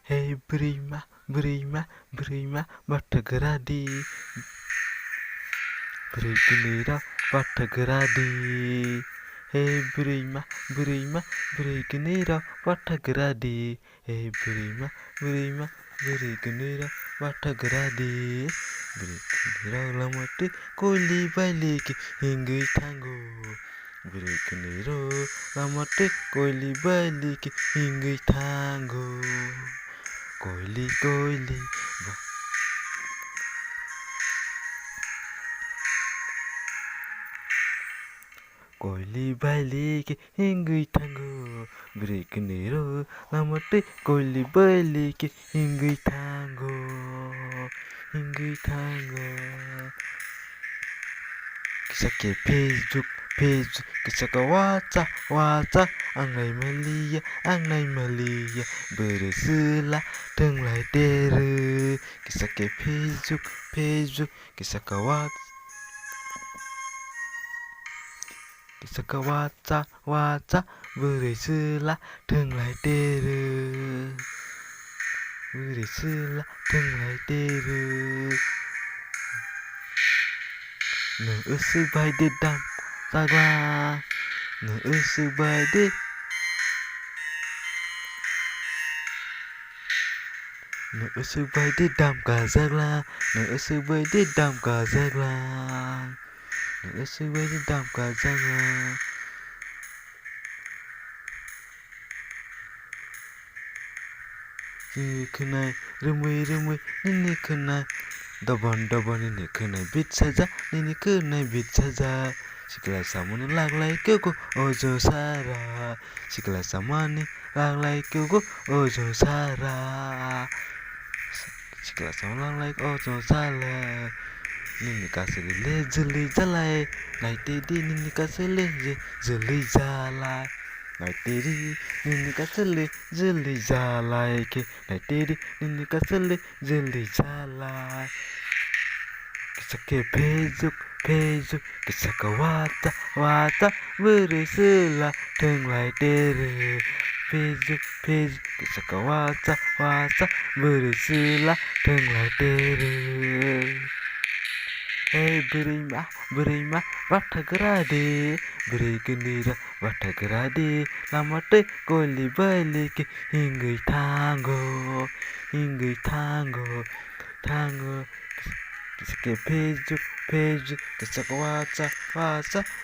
Hei berima, Bathagaradi. Bregenera, Bathagaradi. Hei berima, Bregenera, Bathagaradi. Hei berima, Bregenera, Bathagaradi. Bregenera lamati, Koli baliki, hingga tanggo. Bregenera lamati, Koli baliki, hingga tanggo. Koili, Koili baliki, hingga tanggo. Bregenera lamati, Koli baliki, hingga tanggo. Kisah ke Facebook, kisah ke WhatsApp, angai Malia, bereselah tenglai dere. Kisah ke Facebook, kisah ke WhatsApp, bereselah tenglai dere. Sebai dedam sagla, sebai dedam kazagla, sebai dedam kazagla. Nini kenai remui nini kenai daban nini kenai bit saja nini kenai bit saja. Sekelas samani laglai keko ojo sara. Sekelas samani laglai keko ojo sara. Sekelas samani laglai ojo sala. Nini kasih le jeli jalai. Nai tedi nini kasih le jeli jalai. Nai tedi nini kasih jeli jalai ke. Nai tedi nini kasih jeli jalai. Kisah ke Facebook, kisah ke WhatsApp, bereselah tenglai dere. Facebook, kisah ke WhatsApp, bereselah tenglai dere. Hei berima, Bathagaradi. Bregenera, Bathagaradi. Lamate Koli baliki, hingga tanggo. Kisah ke Facebook, kisah ke WhatsApp,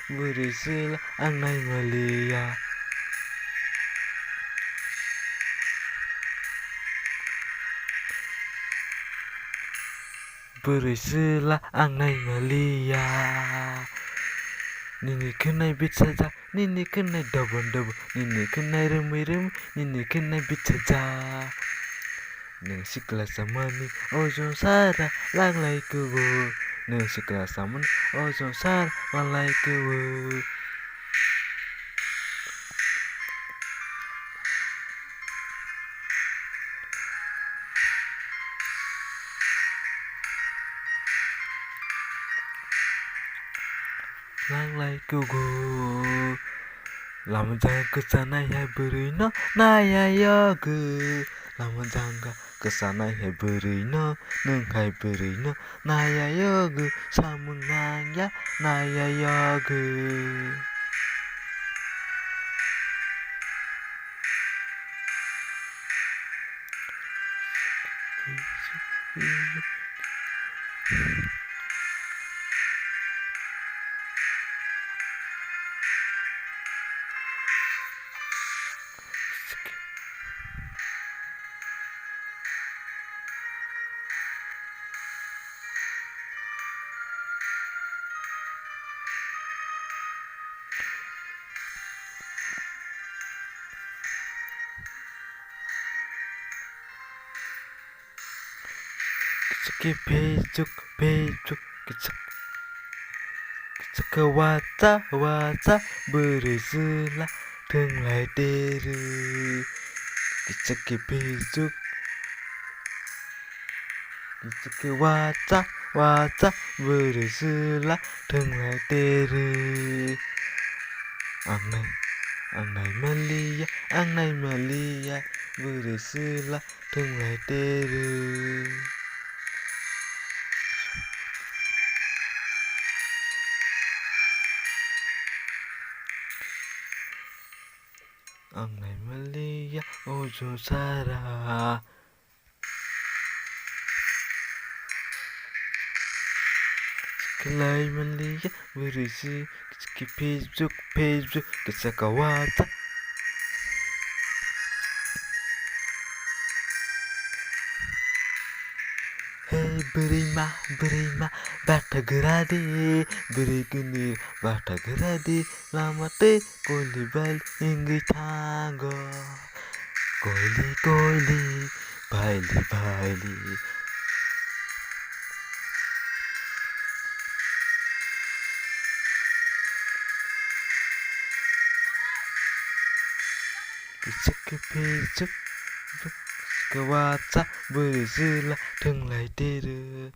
bereselah angai Malia. Bereselah angai Malia. Nini kenai bit saja, nini kenai daban, nini kenai remui, nini kenai bit saja. Neng sekelas samani ojo sara laglai kewo. Neng sekelas samani ojo sara laglai kewo. Laglai kewo. Lama jangan kesana ya berino naya yoga. Lama jangan kesana ya berino neng hai berino naya yoga. Samun naya yoga. Ke Facebook, kisah ke WhatsApp, bereselah tenglai dere. Kisah ke Facebook, kisah ke WhatsApp, bereselah tenglai dere. Ang này Malia, vừa xưa là thương lại tê rư. Ang này Malia, ojo sara. Kalai Malia, vừa xưa cái Facebook, cái sakawata. Hei berima, bata gerade, beri kenir, bata gerade, lamate, koli bal, inggi tango, koli, baili. Cek Facebook, ke WhatsApp, beri sila, thương lại tê rơ.